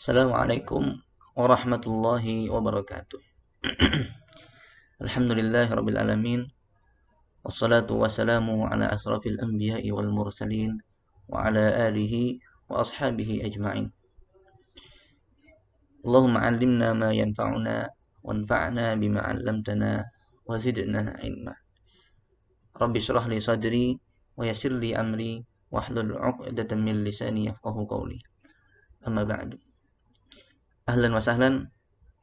Assalamualaikum warahmatullahi wabarakatuh. Alhamdulillahi rabbil alamin. Wassalatu wassalamu ala asrafil anbiya'i wal mursalin wa ala alihi wa ashabihi ajma'in. Allahumma 'allimna ma yanfa'una wanfa'na bima 'allamtana wa zidna 'ilma. Rabbi shrah li sadri wa yassir li amri wahlul 'uqdatam min lisani yafqahu qawli. Amma ba'du. Ahlan wa sahlan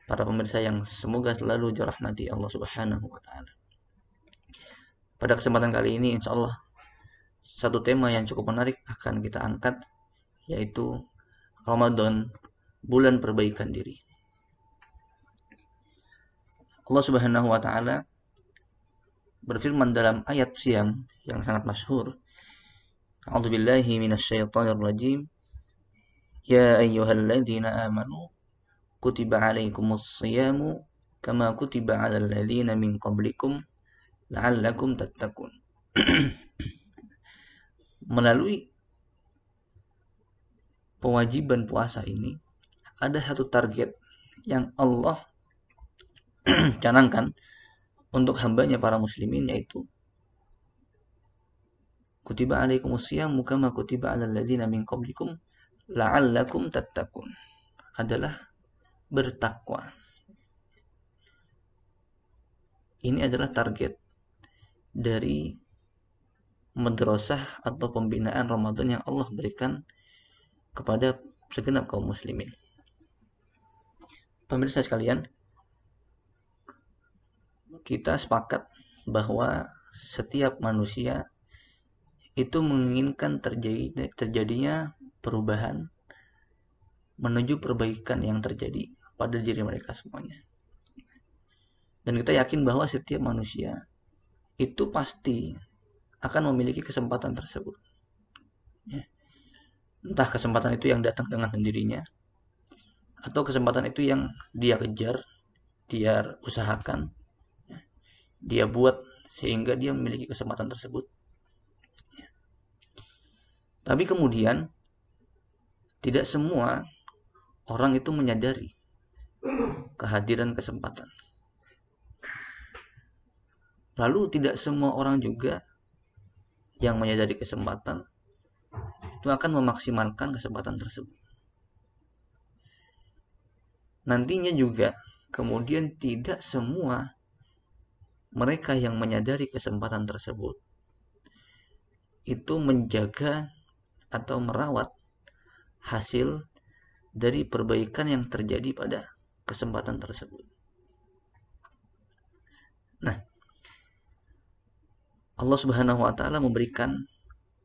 para pemirsa yang semoga selalu dirahmati Allah Subhanahu wa taala. Pada kesempatan kali ini insyaallah satu tema yang cukup menarik akan kita angkat, yaitu Ramadan, bulan perbaikan diri. Allah Subhanahu wa taala berfirman dalam ayat Syam yang sangat masyhur, A'udzubillahi minasyaitonir rajim. Ya ayyuhalladzina amanu kutiba alaikumus shiyamu kama kutiba alal ladzina min qablikum la'allakum tattaqun. Melalui kewajiban puasa ini ada satu target yang Allah canangkan untuk hambanya para muslimin, yaitu kutiba alaikumus shiyamu kama kutiba alal ladzina min qablikum la'allakum tattaqun, adalah bertakwa. Ini adalah target dari madrasah atau pembinaan Ramadan yang Allah berikan kepada segenap kaum muslimin. Pemirsa sekalian, kita sepakat bahwa setiap manusia itu menginginkan terjadinya perubahan menuju perbaikan yang terjadi pada diri mereka semuanya. Dan kita yakin bahwa setiap manusia itu pasti akan memiliki kesempatan tersebut. Entah kesempatan itu yang datang dengan sendirinya, atau kesempatan itu yang dia kejar, dia usahakan, dia buat sehingga dia memiliki kesempatan tersebut. Tapi kemudian tidak semua orang itu menyadari kehadiran kesempatan. Lalu tidak semua orang juga yang menyadari kesempatan itu akan memaksimalkan kesempatan tersebut. Nantinya juga kemudian tidak semua mereka yang menyadari kesempatan tersebut itu menjaga atau merawat hasil dari perbaikan yang terjadi pada kesempatan tersebut. Nah, Allah Subhanahu wa taala memberikan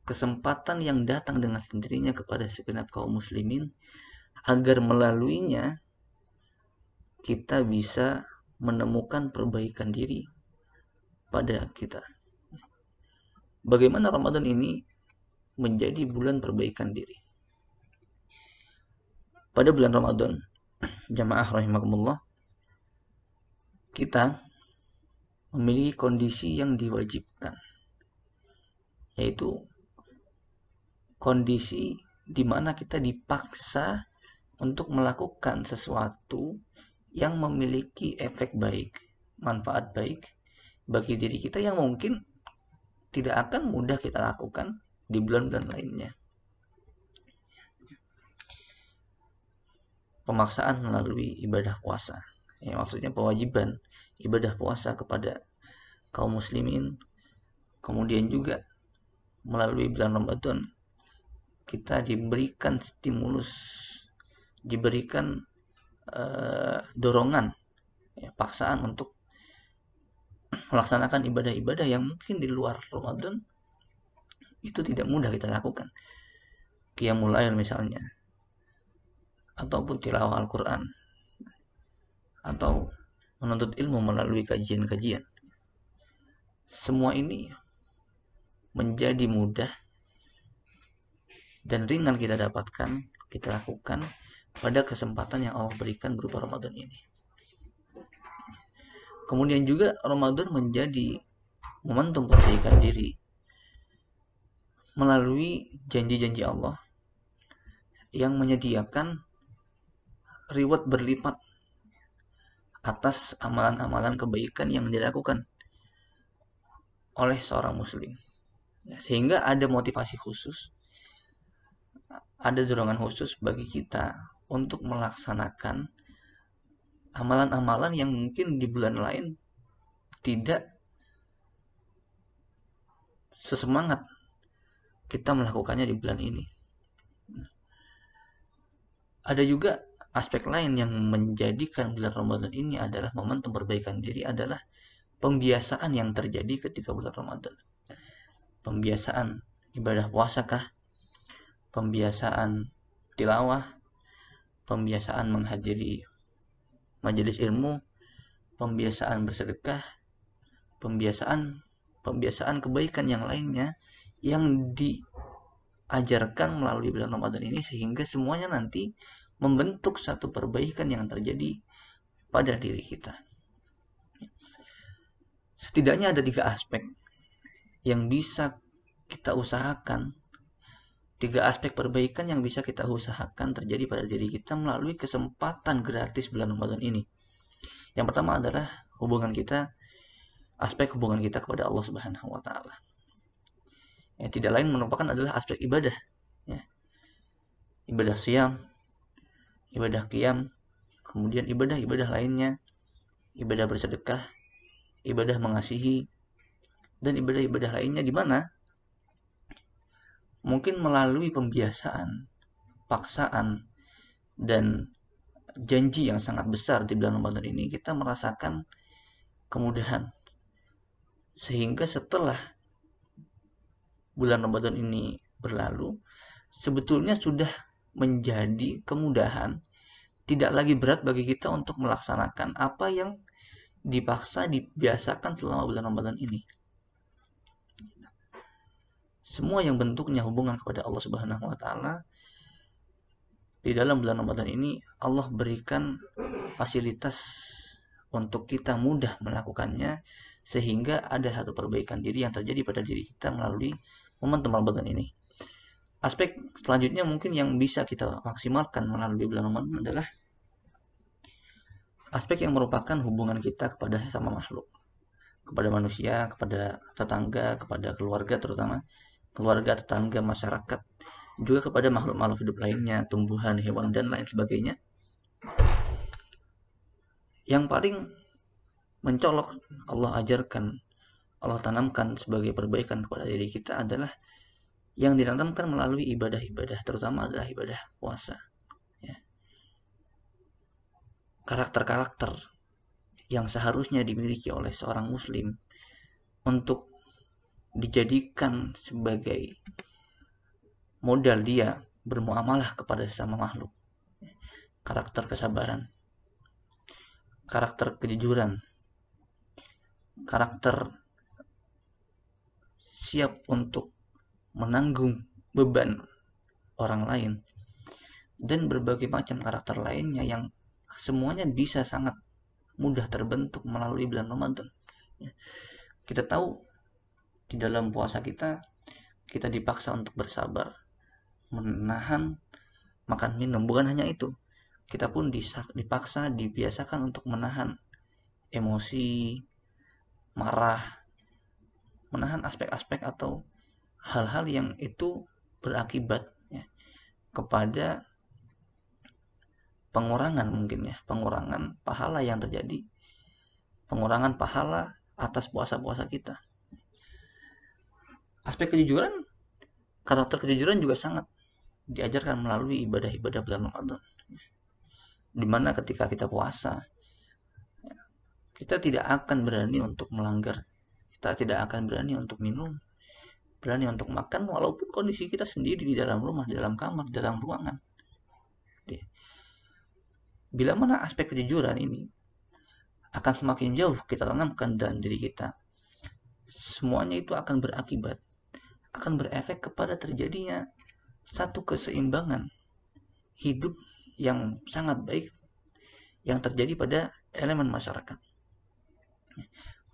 kesempatan yang datang dengan sendirinya kepada segenap kaum muslimin agar melaluinya kita bisa menemukan perbaikan diri pada kita. Bagaimana Ramadan ini menjadi bulan perbaikan diri? Pada bulan Ramadan, jamaah rahimakumullah, kita memiliki kondisi yang diwajibkan, yaitu kondisi di mana kita dipaksa untuk melakukan sesuatu yang memiliki efek baik, manfaat baik bagi diri kita yang mungkin tidak akan mudah kita lakukan di bulan-bulan lainnya. Pemaksaan melalui ibadah puasa, maksudnya kewajiban ibadah puasa kepada kaum muslimin. Kemudian juga melalui bulan Ramadan kita diberikan stimulus, diberikan dorongan, paksaan untuk melaksanakan ibadah-ibadah yang mungkin di luar Ramadan itu tidak mudah kita lakukan. Qiyamul lail misalnya, ataupun tilawah Al-Quran, atau menuntut ilmu melalui kajian-kajian. Semua ini menjadi mudah dan ringan kita dapatkan, kita lakukan pada kesempatan yang Allah berikan berupa Ramadan ini. Kemudian juga Ramadan menjadi momentum perbaikan diri melalui janji-janji Allah yang menyediakan reward berlipat atas amalan-amalan kebaikan yang dilakukan oleh seorang muslim. Sehingga ada motivasi khusus, ada dorongan khusus bagi kita untuk melaksanakan amalan-amalan yang mungkin di bulan lain tidak sesemangat kita melakukannya di bulan ini. Ada juga aspek lain yang menjadikan bulan Ramadan ini adalah momentum perbaikan diri, adalah pembiasaan yang terjadi ketika bulan Ramadan. Pembiasaan ibadah puasakah, pembiasaan tilawah, pembiasaan menghadiri majelis ilmu, pembiasaan bersedekah, pembiasaan kebaikan yang lainnya yang diajarkan melalui bulan Ramadan ini, sehingga semuanya nanti membentuk satu perbaikan yang terjadi pada diri kita. Setidaknya ada 3 aspek yang bisa kita usahakan, 3 aspek perbaikan yang bisa kita usahakan terjadi pada diri kita melalui kesempatan gratis bulan Ramadan ini. Yang pertama adalah aspek hubungan kita kepada Allah Subhanahu wa taala. Tidak lain merupakan adalah aspek ibadah. Ibadah siam, ibadah qiyam, kemudian ibadah-ibadah lainnya, ibadah bersedekah, ibadah mengasihi, dan ibadah-ibadah lainnya, di mana mungkin melalui pembiasaan, paksaan, dan janji yang sangat besar di bulan Ramadan ini, kita merasakan kemudahan. Sehingga setelah bulan Ramadan ini berlalu, sebetulnya sudah menjadi kemudahan, tidak lagi berat bagi kita untuk melaksanakan apa yang dibiasakan selama bulan Ramadan ini. Semua yang bentuknya hubungan kepada Allah Subhanahu wa taala, di dalam bulan Ramadan ini Allah berikan fasilitas untuk kita mudah melakukannya, sehingga ada satu perbaikan diri yang terjadi pada diri kita melalui momentum Ramadan ini. Aspek selanjutnya mungkin yang bisa kita maksimalkan melalui bulan Ramadan adalah aspek yang merupakan hubungan kita kepada sesama makhluk, kepada manusia, kepada tetangga, kepada keluarga, terutama keluarga, tetangga, masyarakat, juga kepada makhluk-makhluk hidup lainnya, tumbuhan, hewan, dan lain sebagainya. Yang paling mencolok Allah ajarkan, Allah tanamkan sebagai perbaikan kepada diri kita adalah yang ditanamkan melalui ibadah-ibadah, terutama adalah ibadah puasa. Karakter-karakter yang seharusnya dimiliki oleh seorang muslim untuk dijadikan sebagai modal dia bermuamalah kepada sesama makhluk. Karakter kesabaran, karakter kejujuran, karakter siap untuk menanggung beban orang lain, dan berbagai macam karakter lainnya yang semuanya bisa sangat mudah terbentuk melalui bulan Ramadan. Kita tahu di dalam puasa kita dipaksa untuk bersabar, menahan makan minum. Bukan hanya itu, kita pun dipaksa, dibiasakan untuk menahan emosi, marah, menahan aspek-aspek atau hal-hal yang itu berakibat kepada pengurangan pengurangan pahala yang terjadi, pengurangan pahala atas puasa-puasa kita. Aspek kejujuran, karakter kejujuran juga sangat diajarkan melalui ibadah-ibadah bulan Ramadan, dimana ketika kita puasa, kita tidak akan berani untuk melanggar, kita tidak akan berani untuk minum, berani untuk makan walaupun kondisi kita sendiri di dalam rumah, di dalam kamar, di dalam ruangan. Bila mana aspek kejujuran ini akan semakin jauh kita tanamkan dalam diri kita, semuanya itu akan berakibat, akan berefek kepada terjadinya satu keseimbangan hidup yang sangat baik yang terjadi pada elemen masyarakat.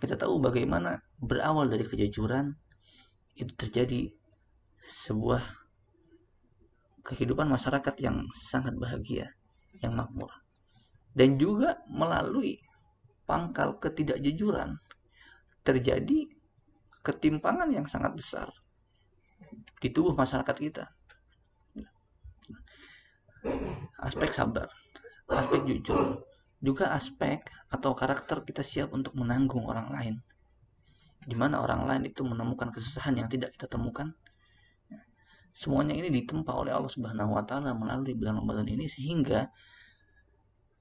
Kita tahu bagaimana berawal dari kejujuran itu terjadi sebuah kehidupan masyarakat yang sangat bahagia, yang makmur. Dan juga melalui pangkal ketidakjujuran terjadi ketimpangan yang sangat besar di tubuh masyarakat kita. Aspek sabar, aspek jujur, juga aspek atau karakter kita siap untuk menanggung orang lain. Di mana orang lain itu menemukan kesusahan yang tidak kita temukan. Semuanya ini ditempa oleh Allah Subhanahu wa taala melalui bulan Ramadan ini, sehingga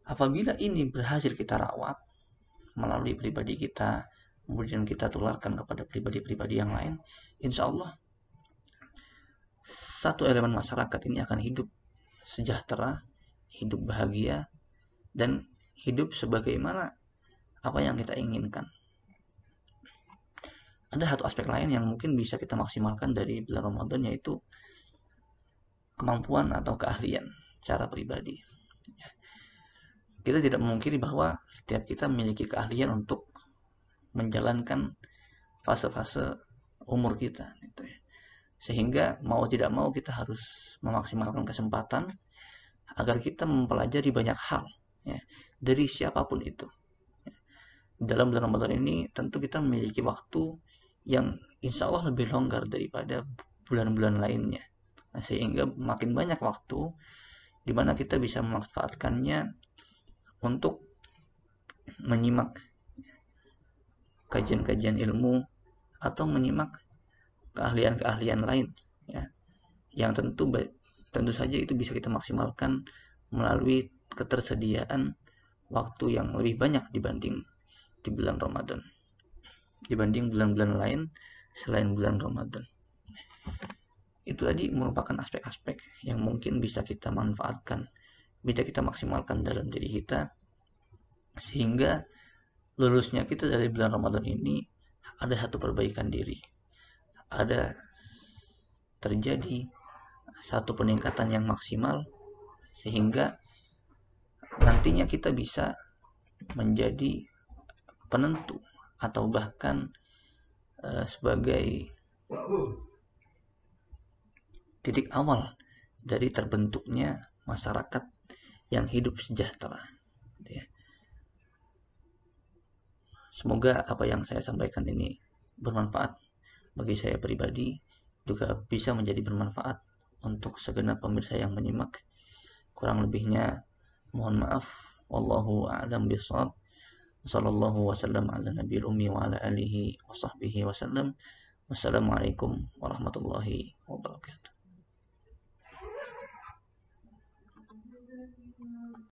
apabila ini berhasil kita rawat melalui pribadi kita, kemudian kita tularkan kepada pribadi-pribadi yang lain, insya Allah satu elemen masyarakat ini akan hidup sejahtera, hidup bahagia, dan hidup sebagaimana apa yang kita inginkan. Ada satu aspek lain yang mungkin bisa kita maksimalkan dari bulan Ramadan, yaitu kemampuan atau keahlian secara pribadi. Kita tidak memungkiri bahwa setiap kita memiliki keahlian untuk menjalankan fase-fase umur kita, gitu ya. Sehingga mau tidak mau kita harus memaksimalkan kesempatan agar kita mempelajari banyak hal, ya, dari siapapun itu. Dalam bulan Ramadan ini tentu kita memiliki waktu yang insya Allah lebih longgar daripada bulan-bulan lainnya. Nah, sehingga makin banyak waktu di mana kita bisa memanfaatkannya untuk menyimak kajian-kajian ilmu atau menyimak keahlian-keahlian lain, ya, yang tentu saja itu bisa kita maksimalkan melalui ketersediaan waktu yang lebih banyak dibanding di bulan Ramadan, dibanding bulan-bulan lain selain bulan Ramadan. Itu tadi merupakan aspek-aspek yang mungkin bisa kita manfaatkan, bisa kita maksimalkan dalam diri kita, sehingga lulusnya kita dari bulan Ramadan ini ada satu perbaikan diri, ada terjadi satu peningkatan yang maksimal, sehingga nantinya kita bisa menjadi penentu atau bahkan sebagai titik awal dari terbentuknya masyarakat yang hidup sejahtera, ya. Semoga apa yang saya sampaikan ini bermanfaat bagi saya pribadi, juga bisa menjadi bermanfaat untuk segenap pemirsa yang menyimak. Kurang lebihnya mohon maaf. Wallahu a'lam bishawab. Sallallahu wasallam ala nabiyil ummi wa ala alihi wa sahbihi wasallam. Wassalamualaikum warahmatullahi wabarakatuh.